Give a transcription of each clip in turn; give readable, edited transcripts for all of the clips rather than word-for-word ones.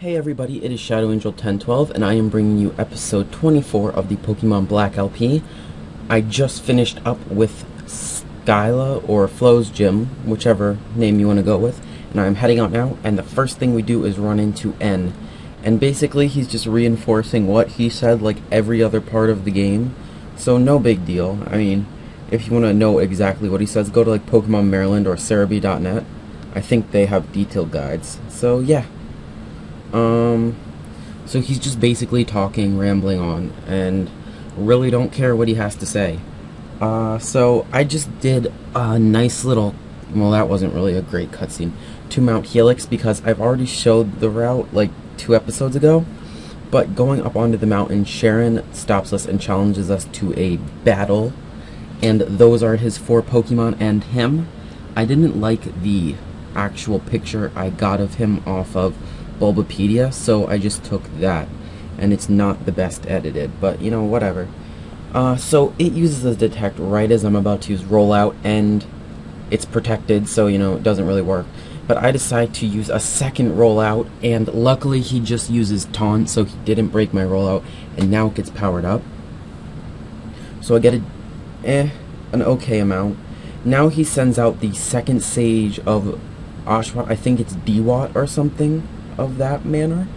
Hey everybody, it is Shadow Angel 1012 and I am bringing you episode 24 of the Pokemon Black LP. I just finished up with Skyla or Flo's gym, whichever name you want to go with, and I'm heading out now, and the first thing we do is run into N. And basically he's just reinforcing what he said like every other part of the game, so no big deal. I mean, if you want to know exactly what he says, go to like Pokemon Maryland or Cerebi.net. I think they have detailed guides. So yeah. So he's just basically talking, rambling on, and really don't care what he has to say. So I just did a nice little, well, that wasn't really a great cutscene, to Mount Helix, because I've already showed the route like 2 episodes ago. But going up onto the mountain, Sharon stops us and challenges us to a battle, and those are his 4 Pokemon and him. I didn't like the actual picture I got of him off of Bulbapedia, so I just took that, and it's not the best edited, but you know, whatever. So it uses the detect right as I'm about to use rollout, and it's protected, so you know, it doesn't really work. But I decide to use a second rollout, and luckily he just uses taunt, so he didn't break my rollout, and now it gets powered up. So I get an okay amount. Now he sends out the second sage of Oshawott, I think it's Dewott or something of that manner.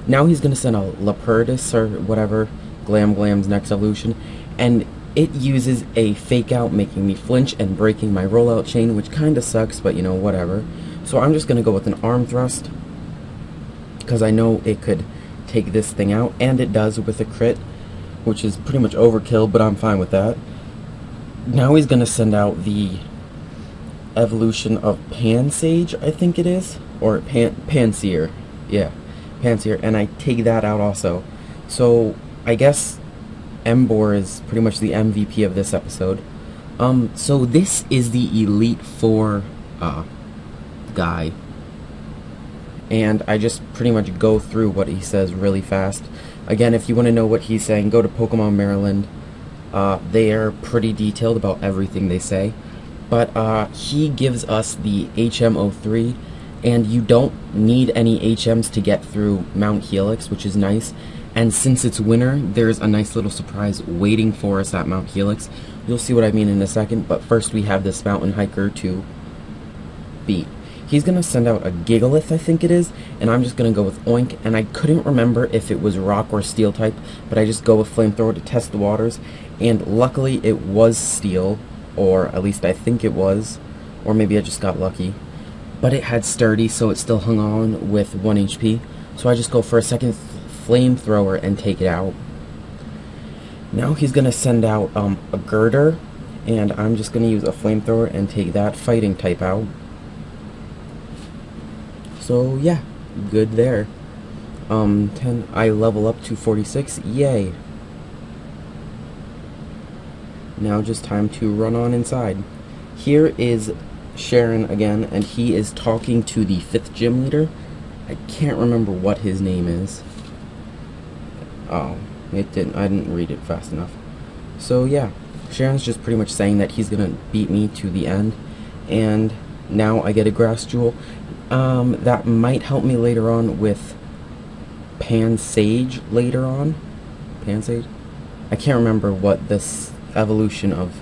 Now he's going to send a Laperdus or whatever, Glam's next evolution, and it uses a fake out, making me flinch and breaking my rollout chain, which kinda sucks, but you know, whatever. So I'm just going to go with an arm thrust, because I know it could take this thing out, and it does with a crit, which is pretty much overkill, but I'm fine with that. Now he's going to send out the evolution of Pansage, I think it is, or Panseer. Yeah, Panseer, and I take that out also. So I guess Emboar is pretty much the MVP of this episode. So this is the Elite Four guy, and I just pretty much go through what he says really fast. Again, if you want to know what he's saying, go to Pokemon Maryland. They are pretty detailed about everything they say. But he gives us the HM03, and you don't need any HMs to get through Mount Helix, which is nice. And since it's winter, there's a nice little surprise waiting for us at Mount Helix. You'll see what I mean in a second, but first we have this mountain hiker to beat. He's going to send out a Gigalith, I think it is, and I'm just going to go with Oink, and I couldn't remember if it was rock or steel type, but I just go with Flamethrower to test the waters, and luckily it was steel, or at least I think it was, or maybe I just got lucky. But it had sturdy, so it still hung on with 1 HP. So I just go for a second flamethrower and take it out. Now he's going to send out a girder, and I'm just going to use a flamethrower and take that fighting type out. So yeah, good there. 10, I level up to 46, yay. Now just time to run on inside. Here is Sharon again, and he is talking to the 5th gym leader. I can't remember what his name is. Oh, I didn't read it fast enough. So yeah, Sharon's just pretty much saying that he's gonna beat me to the end, and now I get a grass jewel. That might help me later on with Pansage later on. Pansage? I can't remember what this evolution of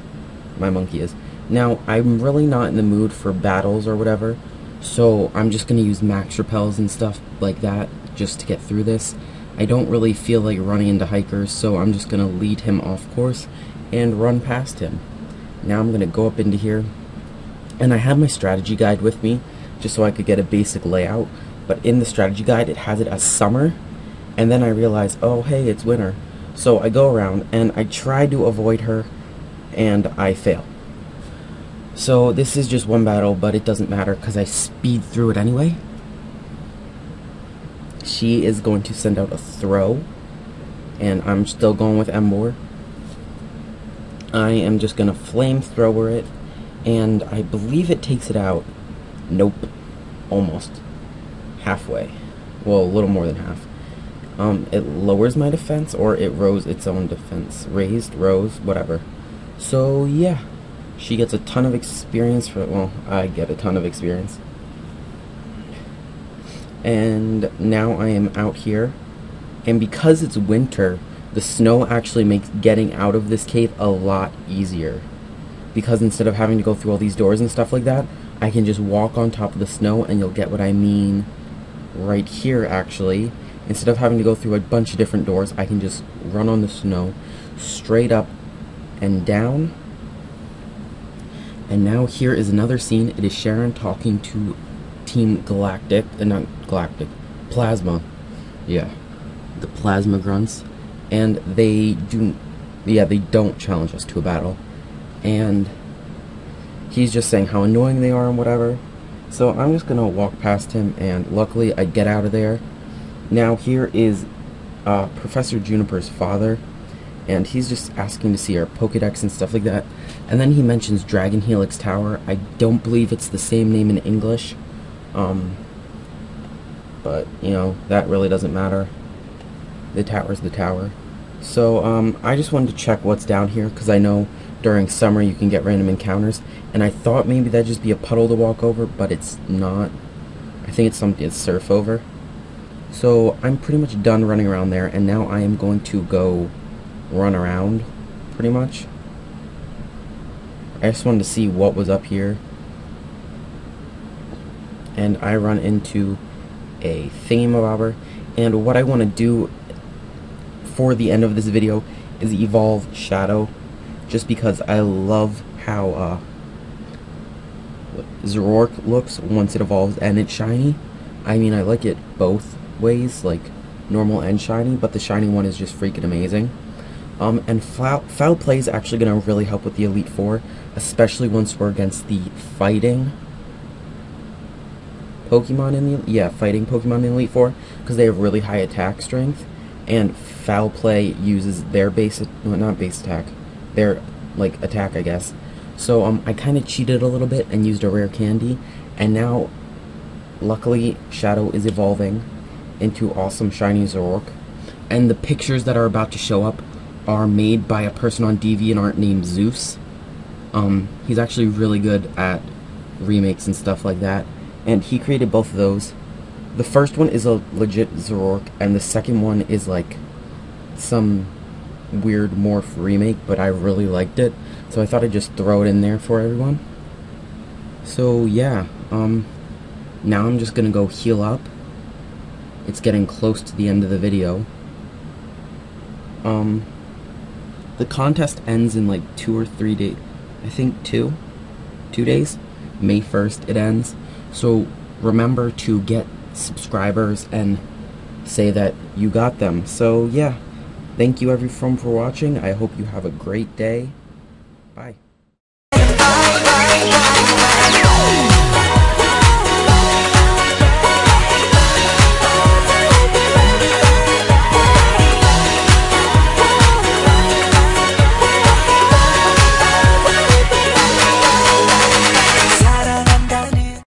my monkey is. Now, I'm really not in the mood for battles or whatever, so I'm just going to use max repels and stuff like that just to get through this. I don't really feel like running into hikers, so I'm just going to lead him off course and run past him. Now I'm going to go up into here, and I have my strategy guide with me just so I could get a basic layout, but in the strategy guide it has it as summer, and then I realize, oh hey, it's winter. So I go around and I try to avoid her, and I fail. So this is just one battle, but it doesn't matter because I speed through it anyway. She is going to send out a throw, and I'm still going with Emboar. I am just going to flamethrower it, and I believe it takes it out. Nope. Almost. Halfway. Well, a little more than half. It lowers my defense, or it rose its own defense. Raised, rose, whatever. So yeah, she gets a ton of experience for, well, I get a ton of experience. And now I am out here, and because it's winter, the snow actually makes getting out of this cave a lot easier, because instead of having to go through all these doors and stuff like that, I can just walk on top of the snow, and you'll get what I mean right here. Actually, instead of having to go through a bunch of different doors, I can just run on the snow straight up and down. And now here is another scene. It is Sharon talking to Team Galactic, not Galactic, Plasma. Yeah, the Plasma Grunts, and they don't challenge us to a battle. And he's just saying how annoying they are and whatever. So I'm just gonna walk past him, and luckily I get out of there. Now here is Professor Juniper's father, and he's just asking to see our Pokedex and stuff like that. And then he mentions Dragon Helix Tower. I don't believe it's the same name in English, but you know, that really doesn't matter. The tower's the tower. So I just wanted to check what's down here, because I know during summer you can get random encounters, and I thought maybe that'd just be a puddle to walk over, but it's not. I think it's surf over. So I'm pretty much done running around there, and now I am going to go run around, pretty much. I just wanted to see what was up here, and I run into a thingamabobber, and what I want to do for the end of this video is evolve Shadow, just because I love how Zoroark looks once it evolves and it's shiny. I mean, I like it both ways, like normal and shiny, but the shiny one is just freaking amazing. And Foul Play is actually going to really help with the Elite Four, especially once we're against the fighting Pokemon in the Elite Four, because they have really high attack strength, and Foul Play uses their their like attack, I guess. So I kind of cheated a little bit and used a rare candy, and now luckily Shadow is evolving into awesome shiny Zoroark, and the pictures that are about to show up are made by a person on DeviantArt named Zeus. He's actually really good at remakes and stuff like that, and he created both of those. The first one is a legit Zoroark, and the second one is like some weird morph remake, but I really liked it, so I thought I'd just throw it in there for everyone. So yeah, now I'm just gonna go heal up. It's getting close to the end of the video. The contest ends in like 2 or 3 days. I think 2 days. May 1st it ends. So remember to get subscribers and say that you got them. So yeah, thank you everyone for watching. I hope you have a great day. Bye.